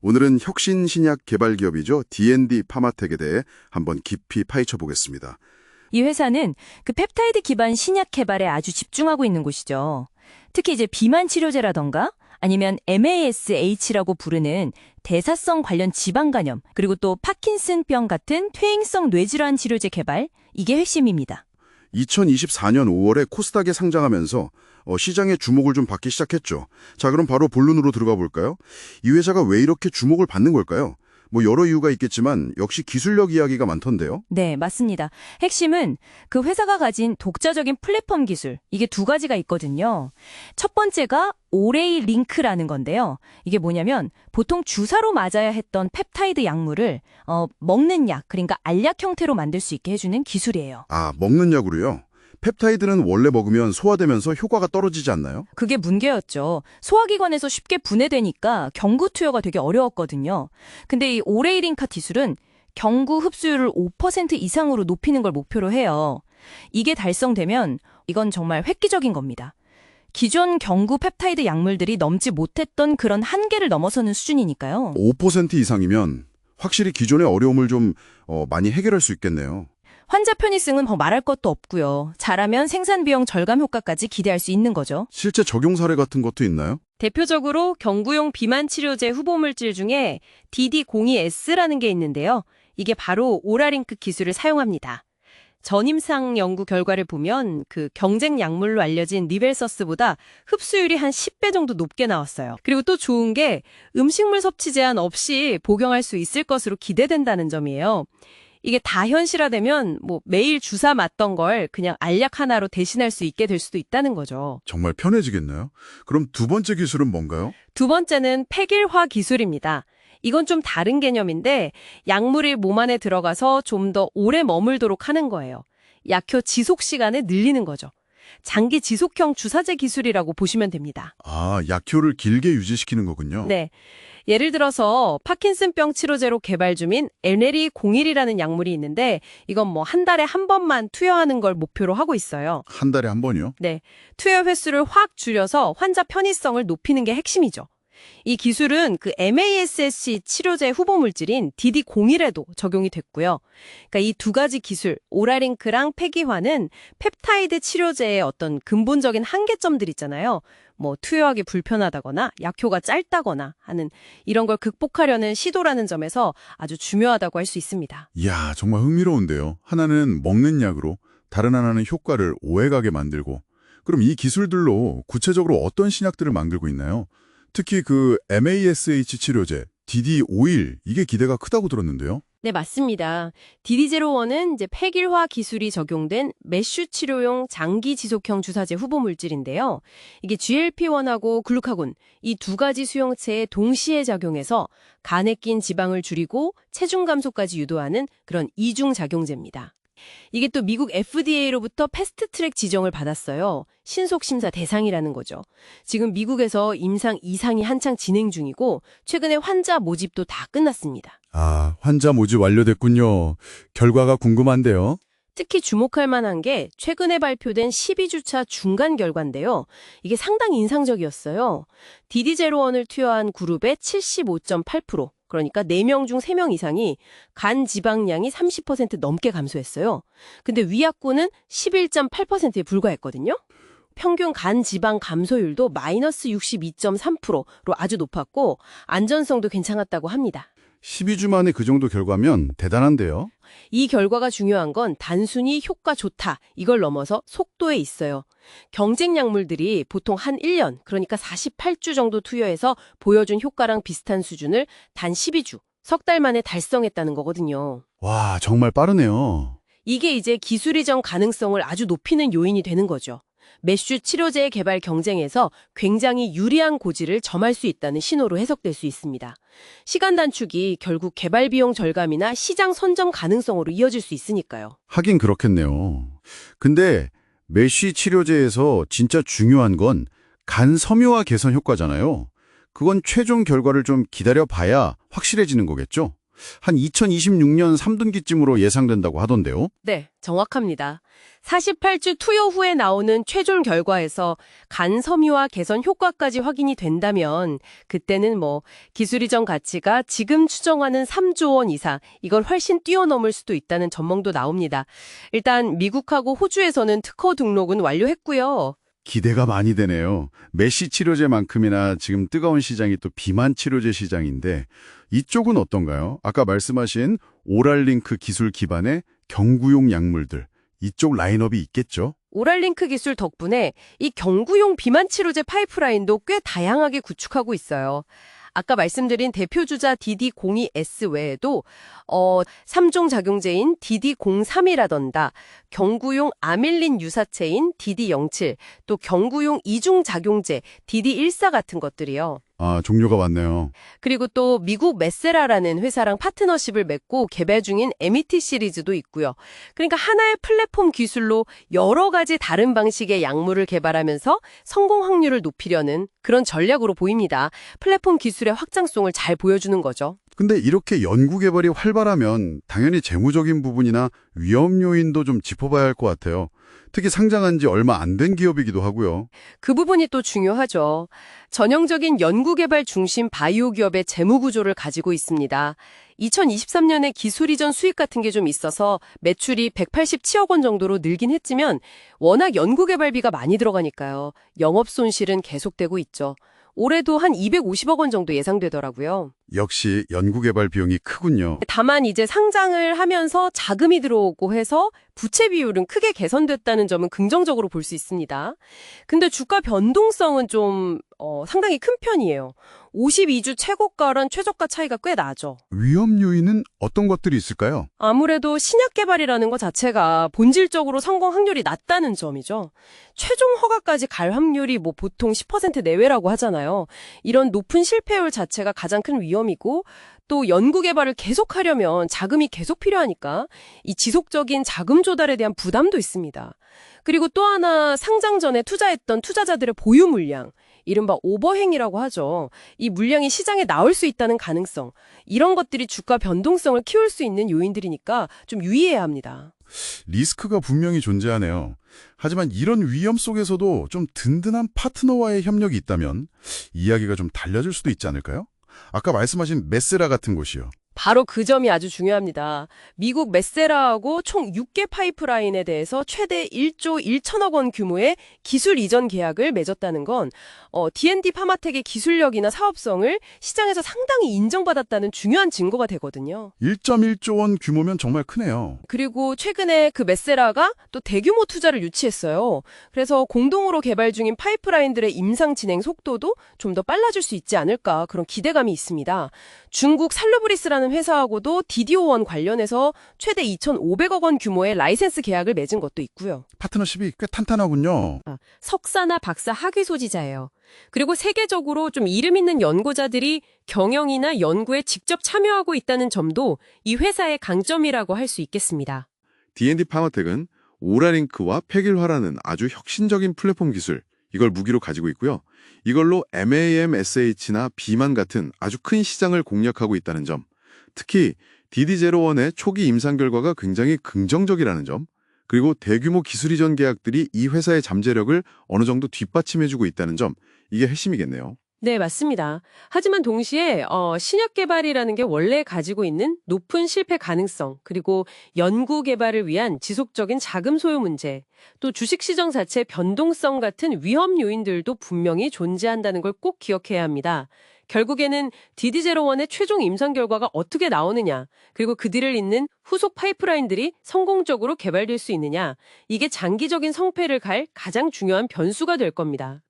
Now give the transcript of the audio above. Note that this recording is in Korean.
오늘은 혁신 신약 개발 기업이죠. D&D 파마텍에 대해 한번 깊이 파헤쳐 보겠습니다. 이 회사는 그 펩타이드 기반 신약 개발에 아주 집중하고 있는 곳이죠. 특히 이제 비만 치료제라던가 아니면 MASH라고 부르는 대사성 관련 지방 간염, 그리고 또 파킨슨병 같은 퇴행성 뇌질환 치료제 개발, 이게 핵심입니다. 2024년 5월에 코스닥에 상장하면서 시장의 주목을 좀 받기 시작했죠. 자, 그럼 바로 본론으로 들어가 볼까요? 이 회사가 왜 이렇게 주목을 받는 걸까요? 여러 이유가 있겠지만 역시 기술력 이야기가 많던데요. 네, 맞습니다. 핵심은 그 회사가 가진 독자적인 플랫폼 기술, 이게 두 가지가 있거든요. 첫 번째가 오레이 링크라는 건데요. 이게 뭐냐면 보통 주사로 맞아야 했던 펩타이드 약물을 먹는 약, 그러니까 알약 형태로 만들 수 있게 해주는 기술이에요. 아, 먹는 약으로요? 펩타이드는 원래 먹으면 소화되면서 효과가 떨어지지 않나요? 그게 문제였죠. 소화기관에서 쉽게 분해되니까 경구 투여가 되게 어려웠거든요. 근데 이 오레이링카 기술은 경구 흡수율을 5% 이상으로 높이는 걸 목표로 해요. 이게 달성되면 이건 정말 획기적인 겁니다. 기존 경구 펩타이드 약물들이 넘지 못했던 그런 한계를 넘어서는 수준이니까요. 5% 이상이면 확실히 기존의 어려움을 좀 많이 해결할 수 있겠네요. 환자 편의성은 말할 것도 없고요. 잘하면 생산 비용 절감 효과까지 기대할 수 있는 거죠. 실제 적용 사례 같은 것도 있나요? 대표적으로 경구용 비만 치료제 후보물질 중에 DD02S라는 게 있는데요. 이게 바로 오라링크 기술을 사용합니다. 전임상 연구 결과를 보면 그 경쟁 약물로 알려진 니벨서스보다 흡수율이 한 10배 정도 높게 나왔어요. 그리고 또 좋은 게 음식물 섭취 제한 없이 복용할 수 있을 것으로 기대된다는 점이에요. 이게 다 현실화되면 매일 주사 맞던 걸 그냥 알약 하나로 대신할 수 있게 될 수도 있다는 거죠. 정말 편해지겠네요. 그럼 두 번째 기술은 뭔가요? 두 번째는 폐길화 기술입니다. 이건 좀 다른 개념인데 약물이 몸 안에 들어가서 좀 더 오래 머물도록 하는 거예요. 약효 지속 시간을 늘리는 거죠. 장기 지속형 주사제 기술이라고 보시면 됩니다. 아, 약효를 길게 유지시키는 거군요. 네. 예를 들어서 파킨슨병 치료제로 개발 중인 NLE01이라는 약물이 있는데 이건 한 달에 한 번만 투여하는 걸 목표로 하고 있어요. 한 달에 한 번이요? 네. 투여 횟수를 확 줄여서 환자 편의성을 높이는 게 핵심이죠. 이 기술은 그 MASH 치료제 후보 물질인 DD01에도 적용이 됐고요. 그러니까 이 두 가지 기술, 오라링크랑 폐기화는 펩타이드 치료제의 어떤 근본적인 한계점들 있잖아요. 투여하기 불편하다거나 약효가 짧다거나 하는 이런 걸 극복하려는 시도라는 점에서 아주 중요하다고 할 수 있습니다. 이야, 정말 흥미로운데요. 하나는 먹는 약으로, 다른 하나는 효과를 오해가게 만들고. 그럼 이 기술들로 구체적으로 어떤 신약들을 만들고 있나요? 특히 그 MASH 치료제, DD51, 이게 기대가 크다고 들었는데요. 네, 맞습니다. DD01은 이제 폐길화 기술이 적용된 메쉬 치료용 장기 지속형 주사제 후보 물질인데요. 이게 GLP-1하고 글루카곤, 이 두 가지 수용체에 동시에 작용해서 간에 낀 지방을 줄이고 체중 감소까지 유도하는 그런 이중 작용제입니다. 이게 또 미국 FDA로부터 패스트트랙 지정을 받았어요. 신속심사 대상이라는 거죠. 지금 미국에서 임상 2상이 한창 진행 중이고 최근에 환자 모집도 다 끝났습니다. 아, 환자 모집 완료됐군요. 결과가 궁금한데요. 특히 주목할 만한 게 최근에 발표된 12주차 중간 결과인데요. 이게 상당히 인상적이었어요. DD01을 투여한 그룹의 75.8%, 그러니까 4명 중 3명 이상이 간 지방량이 30% 넘게 감소했어요. 근데 위약군은 11.8%에 불과했거든요. 평균 간 지방 감소율도 마이너스 62.3%로 아주 높았고 안전성도 괜찮았다고 합니다. 12주 만에 그 정도 결과면 대단한데요. 이 결과가 중요한 건 단순히 효과 좋다, 이걸 넘어서 속도에 있어요. 경쟁 약물들이 보통 한 1년, 그러니까 48주 정도 투여해서 보여준 효과랑 비슷한 수준을 단 12주, 석 달 만에 달성했다는 거거든요. 와, 정말 빠르네요. 이게 이제 기술 이전 가능성을 아주 높이는 요인이 되는 거죠. 메쉬 치료제의 개발 경쟁에서 굉장히 유리한 고지를 점할 수 있다는 신호로 해석될 수 있습니다. 시간 단축이 결국 개발 비용 절감이나 시장 선점 가능성으로 이어질 수 있으니까요. 하긴 그렇겠네요. 근데 메쉬 치료제에서 진짜 중요한 건 간 섬유화 개선 효과잖아요. 그건 최종 결과를 좀 기다려봐야 확실해지는 거겠죠? 한 2026년 3분기쯤으로 예상된다고 하던데요. 네, 정확합니다. 48주 투여 후에 나오는 최종 결과에서 간 섬유화 개선 효과까지 확인이 된다면 그때는 기술 이전 가치가 지금 추정하는 3조 원 이상, 이걸 훨씬 뛰어넘을 수도 있다는 전망도 나옵니다. 일단 미국하고 호주에서는 특허 등록은 완료했고요. 기대가 많이 되네요. 메쉬 치료제만큼이나 지금 뜨거운 시장이 또 비만 치료제 시장인데 이쪽은 어떤가요? 아까 말씀하신 오랄링크 기술 기반의 경구용 약물들, 이쪽 라인업이 있겠죠? 오랄링크 기술 덕분에 이 경구용 비만 치료제 파이프라인도 꽤 다양하게 구축하고 있어요. 아까 말씀드린 대표 주자 DD02S 외에도 3종 작용제인 DD03이라던가 경구용 아밀린 유사체인 DD07, 또 경구용 2중 작용제 DD14 같은 것들이요. 아, 종류가 많네요. 그리고 또 미국 메세라라는 회사랑 파트너십을 맺고 개발 중인 MET 시리즈도 있고요. 그러니까 하나의 플랫폼 기술로 여러 가지 다른 방식의 약물을 개발하면서 성공 확률을 높이려는 그런 전략으로 보입니다. 플랫폼 기술의 확장성을 잘 보여주는 거죠. 근데 이렇게 연구 개발이 활발하면 당연히 재무적인 부분이나 위험 요인도 좀 짚어봐야 할 것 같아요. 특히 상장한 지 얼마 안 된 기업이기도 하고요. 그 부분이 또 중요하죠. 전형적인 연구개발 중심 바이오 기업의 재무 구조를 가지고 있습니다. 2023년에 기술 이전 수익 같은 게 좀 있어서 매출이 187억 원 정도로 늘긴 했지만 워낙 연구개발비가 많이 들어가니까요. 영업 손실은 계속되고 있죠. 올해도 한 250억 원 정도 예상되더라고요. 역시 연구 개발 비용이 크군요. 다만 이제 상장을 하면서 자금이 들어오고 해서 부채 비율은 크게 개선됐다는 점은 긍정적으로 볼 수 있습니다. 근데 주가 변동성은 좀 상당히 큰 편이에요. 52주 최고가랑 최저가 차이가 꽤 나죠. 위험 요인은 어떤 것들이 있을까요? 아무래도 신약 개발이라는 것 자체가 본질적으로 성공 확률이 낮다는 점이죠. 최종 허가까지 갈 확률이 보통 10% 내외라고 하잖아요. 이런 높은 실패율 자체가 가장 큰 위험이고 또 연구 개발을 계속하려면 자금이 계속 필요하니까 이 지속적인 자금 조달에 대한 부담도 있습니다. 그리고 또 하나 상장 전에 투자했던 투자자들의 보유 물량, 이른바 오버행이라고 하죠. 이 물량이 시장에 나올 수 있다는 가능성, 이런 것들이 주가 변동성을 키울 수 있는 요인들이니까 좀 유의해야 합니다. 리스크가 분명히 존재하네요. 하지만 이런 위험 속에서도 좀 든든한 파트너와의 협력이 있다면 이야기가 좀 달라질 수도 있지 않을까요? 아까 말씀하신 메세라 같은 곳이요. 바로 그 점이 아주 중요합니다. 미국 메세라하고 총 6개 파이프라인에 대해서 최대 1조 1천억 원 규모의 기술 이전 계약을 맺었다는 건 D&D 파마텍의 기술력이나 사업성을 시장에서 상당히 인정받았다는 중요한 증거가 되거든요. 1.1조 원 규모면 정말 크네요. 그리고 최근에 그 메세라가 또 대규모 투자를 유치했어요. 그래서 공동으로 개발 중인 파이프라인들의 임상 진행 속도도 좀 더 빨라질 수 있지 않을까, 그런 기대감이 있습니다. 중국 살루브리스라는 회사하고도 DD01 관련해서 최대 2,500억 원 규모의 라이센스 계약을 맺은 것도 있고요. 파트너십이 꽤 탄탄하군요. 석사나 박사 학위 소지자예요. 그리고 세계적으로 좀 이름 있는 연구자들이 경영이나 연구에 직접 참여하고 있다는 점도 이 회사의 강점이라고 할 수 있겠습니다. D&D 파마텍은 오라링크와 팩일화라는 아주 혁신적인 플랫폼 기술, 이걸 무기로 가지고 있고요. 이걸로 MAM-SH나 비만 같은 아주 큰 시장을 공략하고 있다는 점, 특히 DD01의 초기 임상 결과가 굉장히 긍정적이라는 점, 그리고 대규모 기술 이전 계약들이 이 회사의 잠재력을 어느 정도 뒷받침해주고 있다는 점, 이게 핵심이겠네요. 네, 맞습니다. 하지만 동시에 신약 개발이라는 게 원래 가지고 있는 높은 실패 가능성, 그리고 연구 개발을 위한 지속적인 자금 소요 문제, 또 주식시장 자체 변동성 같은 위험 요인들도 분명히 존재한다는 걸 꼭 기억해야 합니다. 결국에는 DD01의 최종 임상 결과가 어떻게 나오느냐, 그리고 그 뒤를 잇는 후속 파이프라인들이 성공적으로 개발될 수 있느냐, 이게 장기적인 성패를 갈 가장 중요한 변수가 될 겁니다.